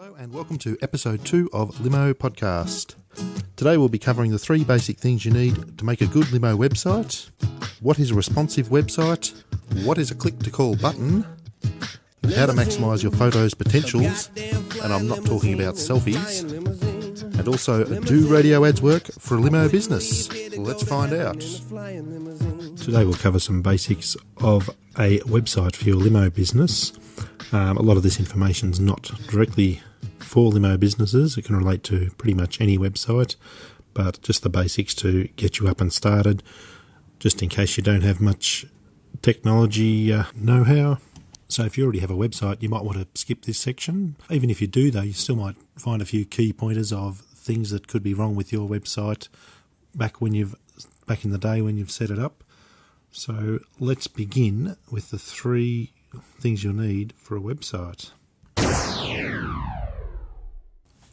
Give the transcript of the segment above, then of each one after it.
Hello and welcome to episode 2 of Limo Podcast. Today we'll be covering the 3 basic things you need to make a good Limo website. What is a responsive website? What is a click-to-call button? How to maximise your photos' potentials, and I'm not talking about selfies. And also, do radio ads work for a limo business? Let's find out. Today we'll cover some basics of a website for your limo business. A lot of this information is not directly for limo businesses. It can relate to pretty much any website, but just the basics to get you up and started, just in case you don't have much technology know-how. So if you already have a website, you might want to skip this section. Even if you do, though, you still might find a few key pointers of things that could be wrong with your website back in the day when you've set it up. So let's begin with the 3 things you'll need for a website.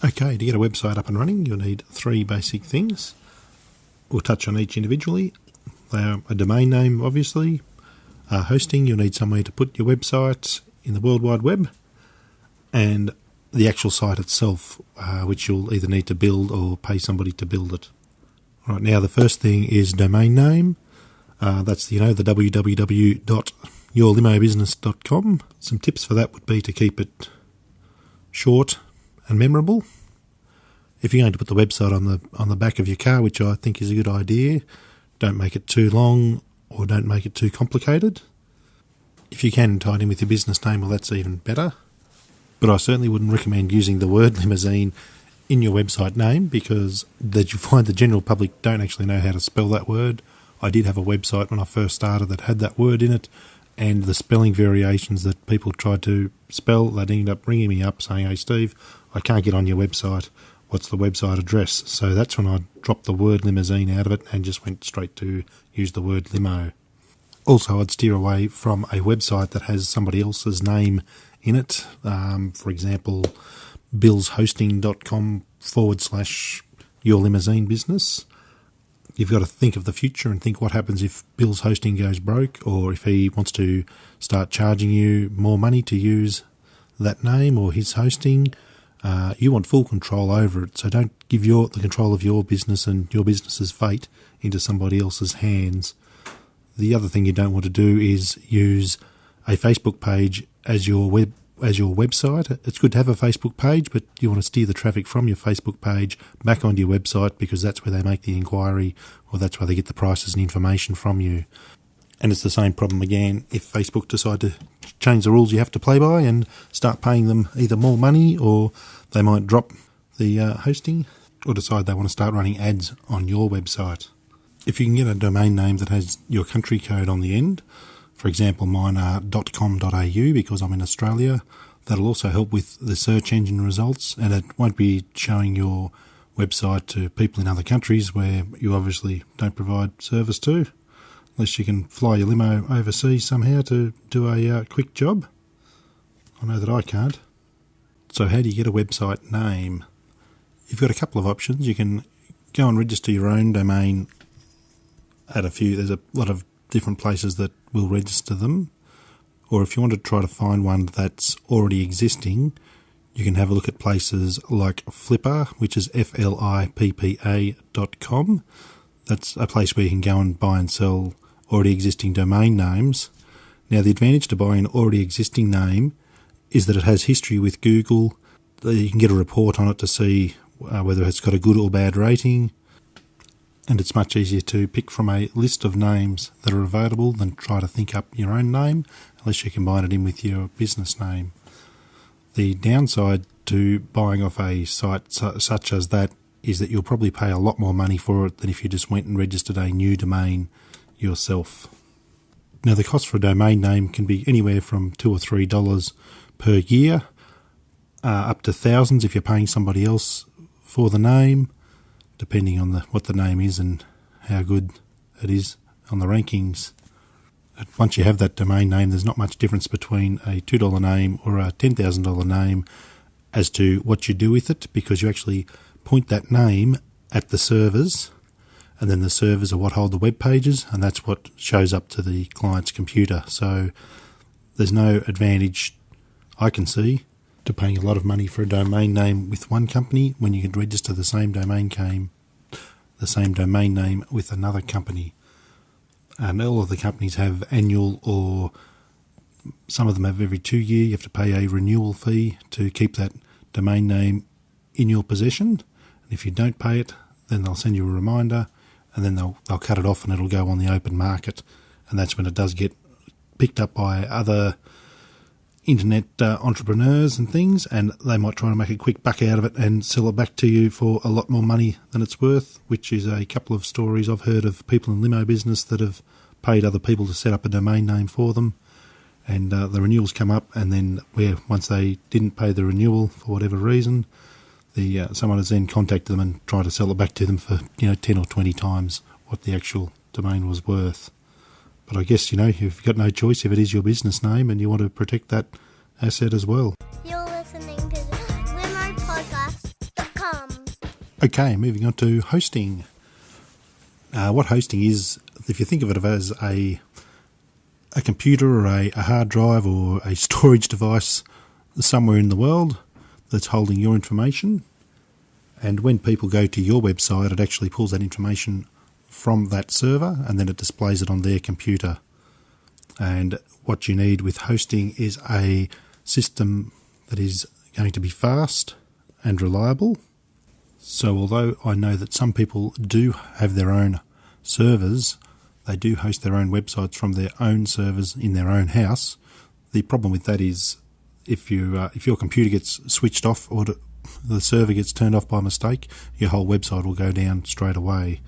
Okay, to get a website up and running, you'll need 3 basic things. We'll touch on each individually. They are a domain name, obviously. Hosting, you'll need somewhere to put your website in the World Wide Web. And the actual site itself, which you'll either need to build or pay somebody to build it. All right, now the first thing is domain name. That's the www.yourlimobusiness.com. Some tips for that would be to keep it short and memorable. If you're going to put the website on the back of your car, which I think is a good idea, don't make it too long or don't make it too complicated. If you can tie it in with your business name, well, that's even better. But I certainly wouldn't recommend using the word limousine in your website name, because that you find the general public don't actually know how to spell that word. I did have a website when I first started that had that word in it, and the spelling variations that people tried to spell, they'd end up ringing me up saying, "Hey Steve, I can't get on your website. What's the website address?" So that's when I dropped the word limousine out of it and just went straight to use the word limo. Also, I'd steer away from a website that has somebody else's name in it. For example, billshosting.com/your limousine business. You've got to think of the future and think what happens if Bill's hosting goes broke, or if he wants to start charging you more money to use that name or his hosting. You want full control over it, so don't give the control of your business and your business's fate into somebody else's hands. The other thing you don't want to do is use a Facebook page as your website. It's good to have a Facebook page, but you want to steer the traffic from your Facebook page back onto your website, because that's where they make the inquiry, or that's where they get the prices and information from you. And it's the same problem again if Facebook decide to change the rules you have to play by and start paying them either more money, or they might drop the hosting, or decide they want to start running ads on your website. If you can get a domain name that has your country code on the end, for example, mine are .com.au because I'm in Australia, that'll also help with the search engine results, and it won't be showing your website to people in other countries where you obviously don't provide service to, unless you can fly your limo overseas somehow to do a quick job. I know that I can't. So how do you get a website name? You've got a couple of options. You can go and register your own domain at there's a lot of different places that will register them. Or if you want to try to find one that's already existing, you can have a look at places like Flippa, which is flippa.com. That's a place where you can go and buy and sell already existing domain names. Now, the advantage to buying an already existing name is that it has history with Google. You can get a report on it to see whether it's got a good or bad rating. And it's much easier to pick from a list of names that are available than try to think up your own name, unless you combine it in with your business name. The downside to buying off a site such as that is that you'll probably pay a lot more money for it than if you just went and registered a new domain yourself. Now, the cost for a domain name can be anywhere from $2 or $3 per year, up to thousands if you're paying somebody else for the name, depending on what the name is and how good it is on the rankings. Once you have that domain name, there's not much difference between a $2 name or a $10,000 name as to what you do with it, because you actually point that name at the servers, and then the servers are what hold the web pages, and that's what shows up to the client's computer. So there's no advantage I can see to paying a lot of money for a domain name with one company when you could register the same domain name with another company. And all of the companies have annual, or some of them have every 2 year. You have to pay a renewal fee to keep that domain name in your possession. And if you don't pay it, then they'll send you a reminder, and then they'll cut it off and it'll go on the open market. And that's when it does get picked up by other internet entrepreneurs and things, and they might try to make a quick buck out of it and sell it back to you for a lot more money than it's worth, which is a couple of stories I've heard of people in limo business that have paid other people to set up a domain name for them, and the renewals come up, and then once they didn't pay the renewal for whatever reason, someone has then contacted them and tried to sell it back to them for 10 or 20 times what the actual domain was worth. But I guess, you've got no choice if it is your business name and you want to protect that asset as well. You're listening to the LimoPodcast.com. Okay, moving on to hosting. What hosting is, if you think of it as a computer or a hard drive or a storage device somewhere in the world that's holding your information, and when people go to your website, it actually pulls that information from that server and then it displays it on their computer. And what you need with hosting is a system that is going to be fast and reliable. So although I know that some people do have their own servers, they do host their own websites from their own servers in their own house. The problem with that is if your computer gets switched off or the server gets turned off by mistake, your whole website will go down straight away.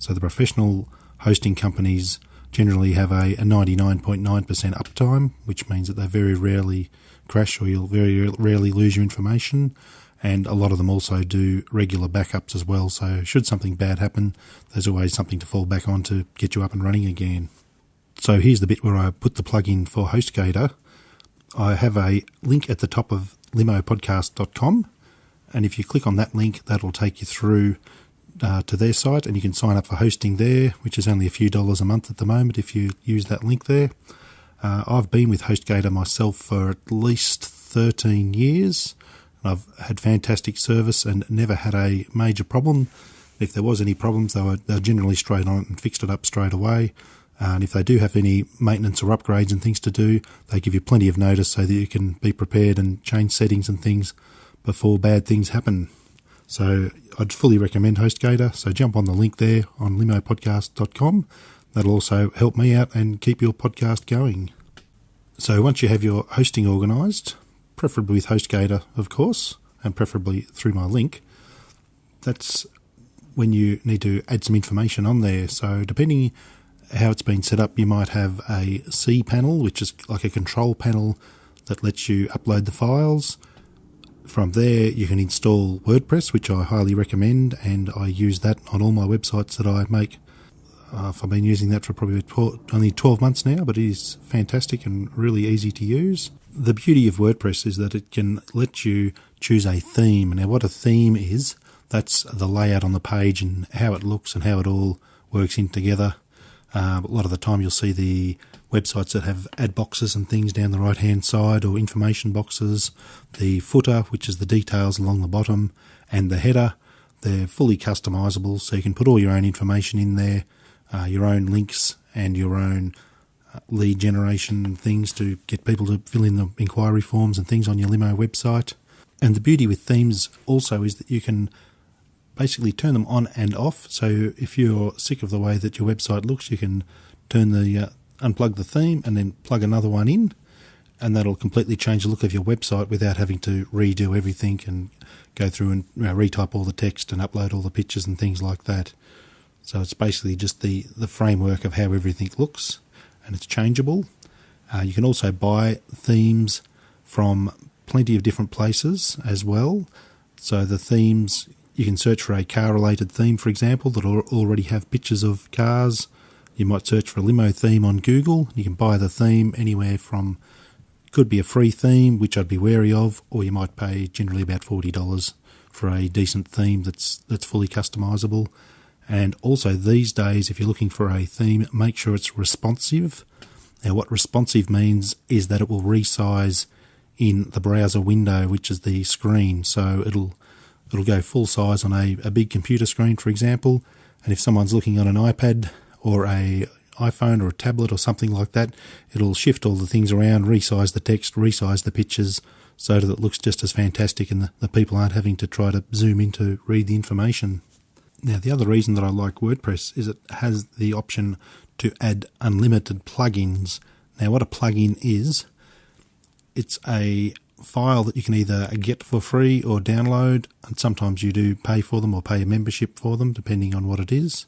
So the professional hosting companies generally have a 99.9% uptime, which means that they very rarely crash or you'll very rarely lose your information. And a lot of them also do regular backups as well. So should something bad happen, there's always something to fall back on to get you up and running again. So here's the bit where I put the plug in for HostGator. I have a link at the top of LimoPodcast.com. And if you click on that link, that'll take you through to their site, and you can sign up for hosting there, which is only a few dollars a month at the moment if you use that link there. I've been with HostGator myself for at least 13 years. I've had fantastic service and never had a major problem. If there was any problems, they were generally straight on and fixed it up straight away. And if they do have any maintenance or upgrades and things to do, they give you plenty of notice so that you can be prepared and change settings and things before bad things happen. So I'd fully recommend HostGator. So jump on the link there on LimoPodcast.com. That'll also help me out and keep your podcast going. So once you have your hosting organised, preferably with HostGator, of course, and preferably through my link, that's when you need to add some information on there. So depending how it's been set up, you might have a C panel, which is like a control panel that lets you upload the files. From there, you can install WordPress, which I highly recommend, and I use that on all my websites that I make. I've been using that for probably only 12 months now, but it is fantastic and really easy to use. The beauty of WordPress is that it can let you choose a theme. Now, what a theme is, that's the layout on the page and how it looks and how it all works in together. A lot of the time you'll see the websites that have ad boxes and things down the right-hand side, or information boxes, the footer, which is the details along the bottom, and the header. They're fully customizable, so you can put all your own information in there, your own links and your own lead generation things to get people to fill in the inquiry forms and things on your Limo website. And the beauty with themes also is that you can basically turn them on and off. So if you're sick of the way that your website looks, you can unplug the theme and then plug another one in, and that'll completely change the look of your website without having to redo everything and go through and retype all the text and upload all the pictures and things like that. So it's basically just the framework of how everything looks, and it's changeable. You can also buy themes from plenty of different places as well. So the themes, you can search for a car-related theme, for example, that already have pictures of cars. You might search for a limo theme on Google. You can buy the theme anywhere from, could be a free theme, which I'd be wary of, or you might pay generally about $40 for a decent theme that's fully customizable. And also these days, if you're looking for a theme, make sure it's responsive. Now, what responsive means is that it will resize in the browser window, which is the screen. So it'll go full size on a big computer screen, for example. And if someone's looking on an iPad or a iPhone or a tablet or something like that, it'll shift all the things around, resize the text, resize the pictures, so that it looks just as fantastic and the people aren't having to try to zoom in to read the information. Now, the other reason that I like WordPress is it has the option to add unlimited plugins. Now, what a plugin is, it's a file that you can either get for free or download, and sometimes you do pay for them or pay a membership for them, depending on what it is.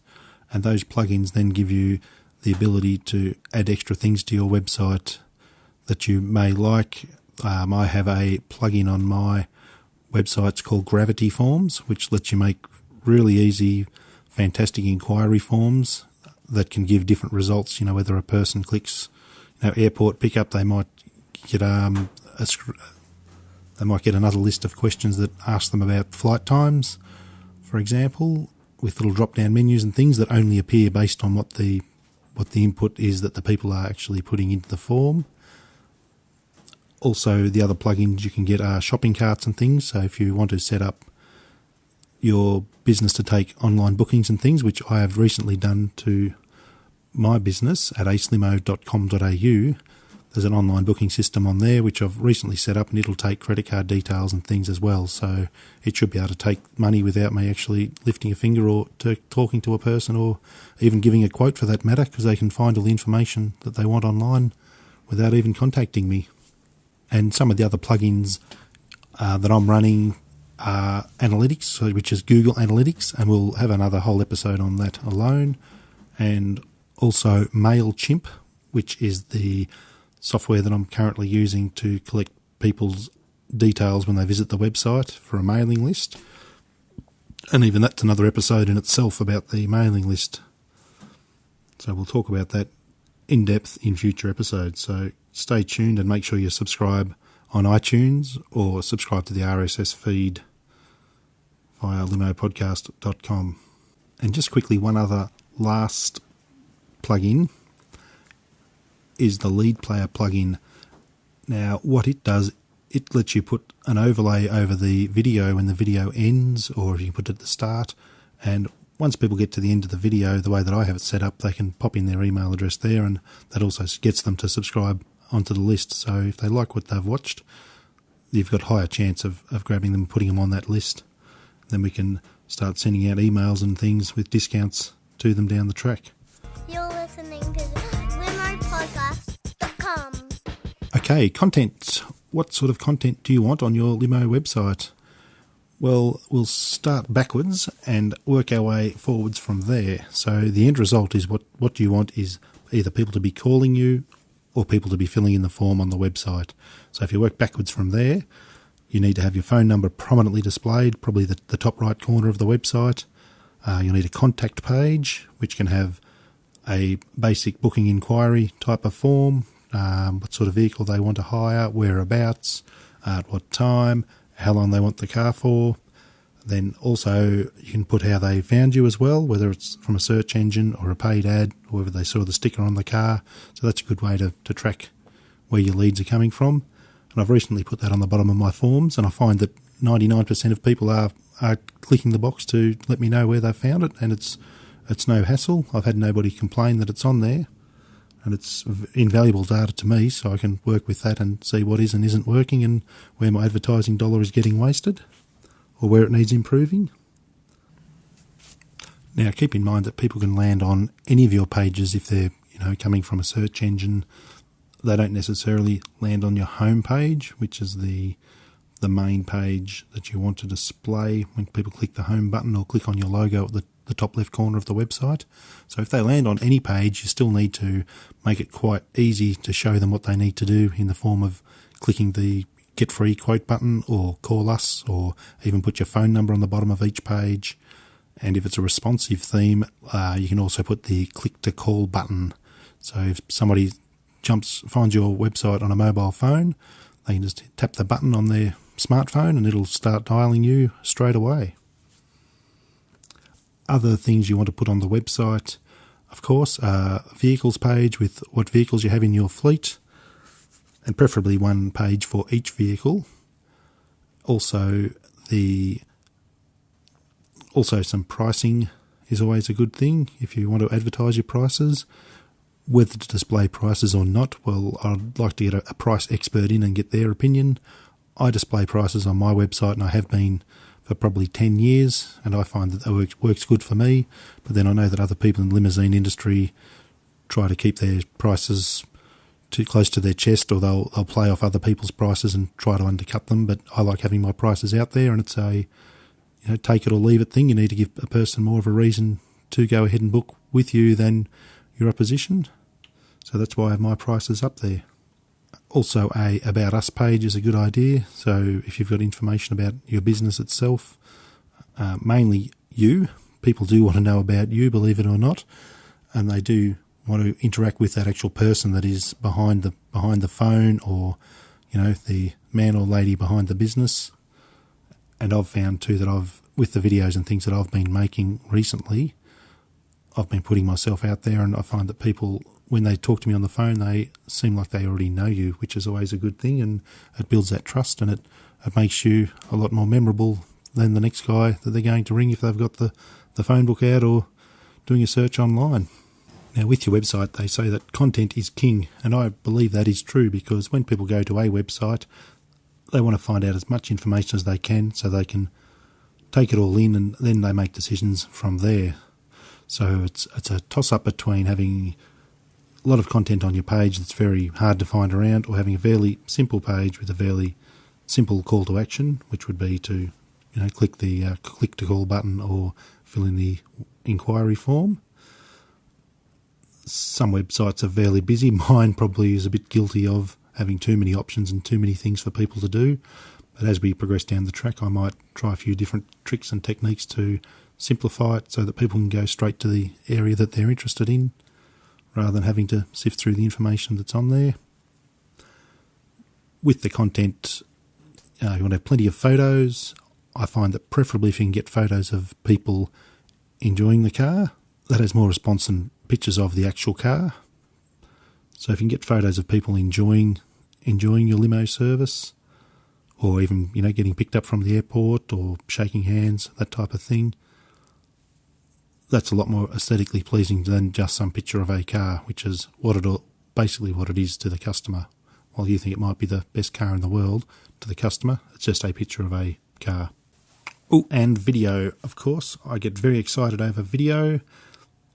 And those plugins then give you the ability to add extra things to your website that you may like. I have a plugin on my website, it's called Gravity Forms, which lets you make really easy, fantastic inquiry forms that can give different results. Whether a person clicks, airport pickup, they might get another list of questions that ask them about flight times, for example, with little drop-down menus and things that only appear based on what the input is that the people are actually putting into the form. Also, the other plugins you can get are shopping carts and things. So if you want to set up your business to take online bookings and things, which I have recently done to my business at acelimo.com.au, there's an online booking system on there which I've recently set up, and it'll take credit card details and things as well. So it should be able to take money without me actually lifting a finger or talking to a person, or even giving a quote for that matter, because they can find all the information that they want online without even contacting me. And some of the other plugins that I'm running are Analytics, which is Google Analytics, and we'll have another whole episode on that alone. And also MailChimp, which is the software that I'm currently using to collect people's details when they visit the website for a mailing list. And even that's another episode in itself about the mailing list. So we'll talk about that in depth in future episodes. So stay tuned and make sure you subscribe on iTunes or subscribe to the RSS feed via LimoPodcast.com. And just quickly, one other last plugin is the Lead Player plugin. Now, what it does, it lets you put an overlay over the video when the video ends, or if you put it at the start. And once people get to the end of the video, the way that I have it set up, they can pop in their email address there, and that also gets them to subscribe onto the list. So if they like what they've watched, you've got higher chance of grabbing them and putting them on that list. Then we can start sending out emails and things with discounts to them down the track. You're listening to LimoPodcast.com. Okay, content. What sort of content do you want on your Limo website? Well, we'll start backwards and work our way forwards from there. So the end result is what you want is either people to be calling you or people to be filling in the form on the website. So if you work backwards from there, you need to have your phone number prominently displayed, probably the top right corner of the website. You'll need a contact page, which can have a basic booking inquiry type of form, what sort of vehicle they want to hire, whereabouts, at what time, how long they want the car for. Then also you can put how they found you as well, whether it's from a search engine or a paid ad, or whether they saw the sticker on the car. So that's a good way to track where your leads are coming from. And I've recently put that on the bottom of my forms, and I find that 99% of people are clicking the box to let me know where they found it, and it's no hassle. I've had nobody complain that it's on there, and it's invaluable data to me, so I can work with that and see what is and isn't working, and where my advertising dollar is getting wasted or where it needs improving. Now, keep in mind that people can land on any of your pages if they're coming from a search engine. They don't necessarily land on your home page, which is the main page that you want to display when people click the home button or click on your logo at the top left corner of the website. So if they land on any page, you still need to make it quite easy to show them what they need to do, in the form of clicking the Get Free Quote button, or call us, or even put your phone number on the bottom of each page. And if it's a responsive theme, you can also put the Click to Call button. So if somebody finds your website on a mobile phone, they can just tap the button on their smartphone and it'll start dialing you straight away. Other things you want to put on the website, of course, vehicles page with what vehicles you have in your fleet, and preferably one page for each vehicle. Also, some pricing is always a good thing if you want to advertise your prices. Whether to display prices or not, well, I'd like to get a price expert in and get their opinion. I display prices on my website, and I have been for probably 10 years, and I find that works good for me. But then I know that other people in the limousine industry try to keep their prices too close to their chest, or they'll play off other people's prices and try to undercut them. But I like having my prices out there, and it's a take it or leave it thing. You need to give a person more of a reason to go ahead and book with you than your opposition. So that's why I have my prices up there. Also, a About Us page is a good idea. So if you've got information about your business itself, mainly you, people do want to know about you, believe it or not, and they do want to interact with that actual person that is behind the phone, or the man or lady behind the business. And I've found too that with the videos and things that I've been making recently, I've been putting myself out there, and I find that people, when they talk to me on the phone, they seem like they already know you, which is always a good thing, and it builds that trust, and it makes you a lot more memorable than the next guy that they're going to ring if they've got the phone book out or doing a search online. Now, with your website, they say that content is king, and I believe that is true, because when people go to a website, they want to find out as much information as they can so they can take it all in, and then they make decisions from there. So it's a toss-up between having a lot of content on your page that's very hard to find around, or having a fairly simple page with a fairly simple call to action, which would be to click the click to call button or fill in the inquiry form. Some websites are fairly busy. Mine probably is a bit guilty of having too many options and too many things for people to do. But as we progress down the track, I might try a few different tricks and techniques to simplify it so that people can go straight to the area that they're interested in, rather than having to sift through the information that's on there. With the content, you want to have plenty of photos. I find that preferably if you can get photos of people enjoying the car, that has more response than pictures of the actual car. So if you can get photos of people enjoying your limo service, or even getting picked up from the airport or shaking hands, that type of thing, that's a lot more aesthetically pleasing than just some picture of a car, which is basically what it is to the customer. While you think it might be the best car in the world, to the customer, it's just a picture of a car. Oh, and video, of course. I get very excited over video.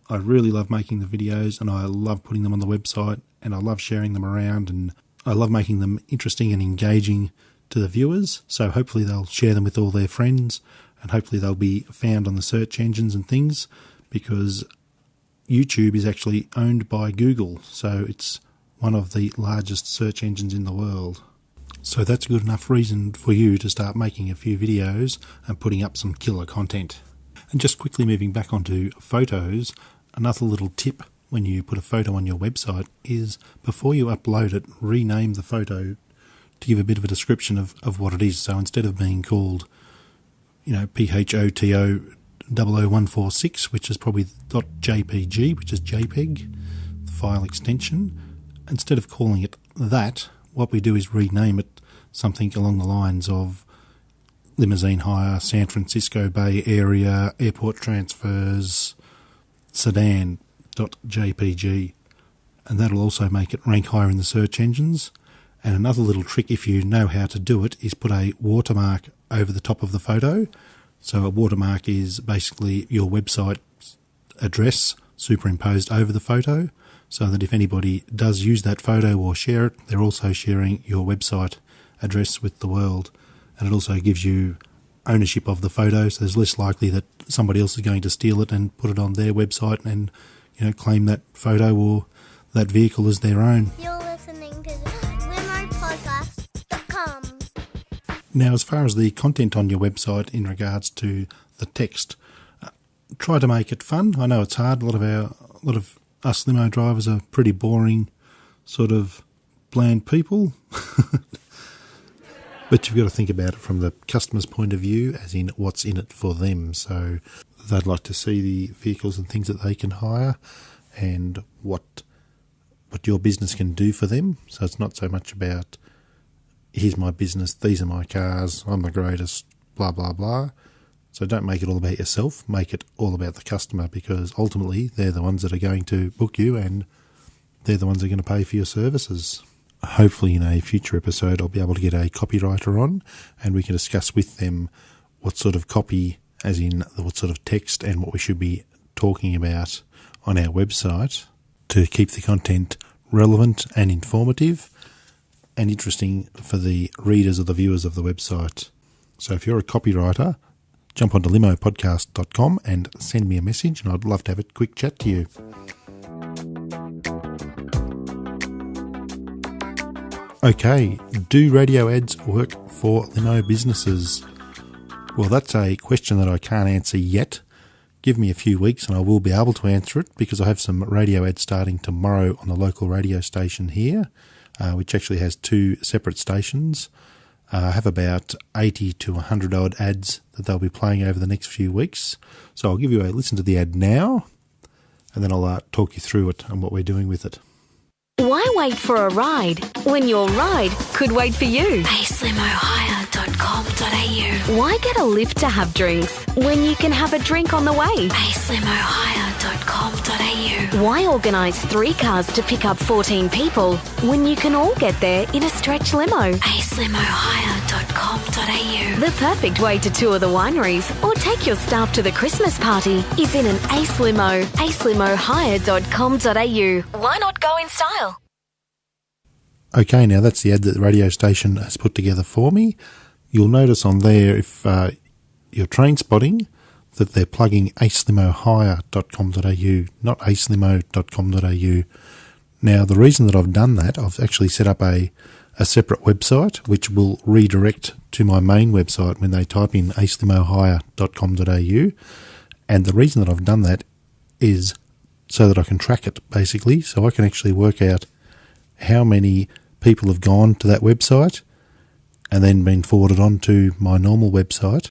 I really love making the videos, and I love putting them on the website, and I love sharing them around, and I love making them interesting and engaging to the viewers. So hopefully they'll share them with all their friends, and hopefully they'll be found on the search engines and things, because YouTube is actually owned by Google, so it's one of the largest search engines in the world. So that's good enough reason for you to start making a few videos and putting up some killer content. And just quickly moving back onto photos, another little tip when you put a photo on your website is, before you upload it, rename the photo to give a bit of a description of what it is. So instead of being called PHOTO 00146, which is probably .jpg, which is JPEG, the file extension, instead of calling it that, what we do is rename it something along the lines of limousine hire, San Francisco Bay Area, airport transfers, sedan.jpg, and that'll also make it rank higher in the search engines. And another little trick, if you know how to do it, is put a watermark over the top of the photo. So a watermark is basically your website address superimposed over the photo, so that if anybody does use that photo or share it, they're also sharing your website address with the world. And it also gives you ownership of the photo, so there's less likely that somebody else is going to steal it and put it on their website and claim that photo or that vehicle as their own. You're listening to LimoPodcast.com. Now, as far as the content on your website in regards to the text, try to make it fun. I know it's hard. A lot of us limo drivers are pretty boring, sort of bland people. But you've got to think about it from the customer's point of view, as in what's in it for them. So they'd like to see the vehicles and things that they can hire, and what what your business can do for them. So it's not so much about, here's my business, these are my cars, I'm the greatest, blah, blah, blah. So don't make it all about yourself, make it all about the customer, because ultimately they're the ones that are going to book you and they're the ones that are going to pay for your services. Hopefully in a future episode I'll be able to get a copywriter on and we can discuss with them what sort of copy, as in what sort of text and what we should be talking about on our website to keep the content relevant and informative and interesting for the readers or the viewers of the website. So if you're a copywriter, jump onto LimoPodcast.com and send me a message and I'd love to have a quick chat to you. Okay, do radio ads work for limo businesses? Well, that's a question that I can't answer yet. Give me a few weeks and I will be able to answer it, because I have some radio ads starting tomorrow on the local radio station here, which actually has 2 separate stations. I have about 80 to 100 odd ads that they'll be playing over the next few weeks. So I'll give you a listen to the ad now and then I'll talk you through it and what we're doing with it. Why wait for a ride when your ride could wait for you? LimoHire.com.au. Why get a lift to have drinks when you can have a drink on the way? LimoHire.com.au. Why organise 3 cars to pick up 14 people when you can all get there in a stretch limo? LimoHire.com.au. The perfect way to tour the wineries or take your staff to the Christmas party is in an Ace Limo. LimoHire.com.au. Why not go in style? Okay, now that's the ad that the radio station has put together for me. You'll notice on there, if you're train spotting, that they're plugging acelimohire.com.au, not acelimo.com.au. Now, the reason that I've done that, I've actually set up a separate website which will redirect to my main website when they type in acelimohire.com.au. And the reason that I've done that is so that I can track it, basically, so I can actually work out how many people have gone to that website and then been forwarded on to my normal website.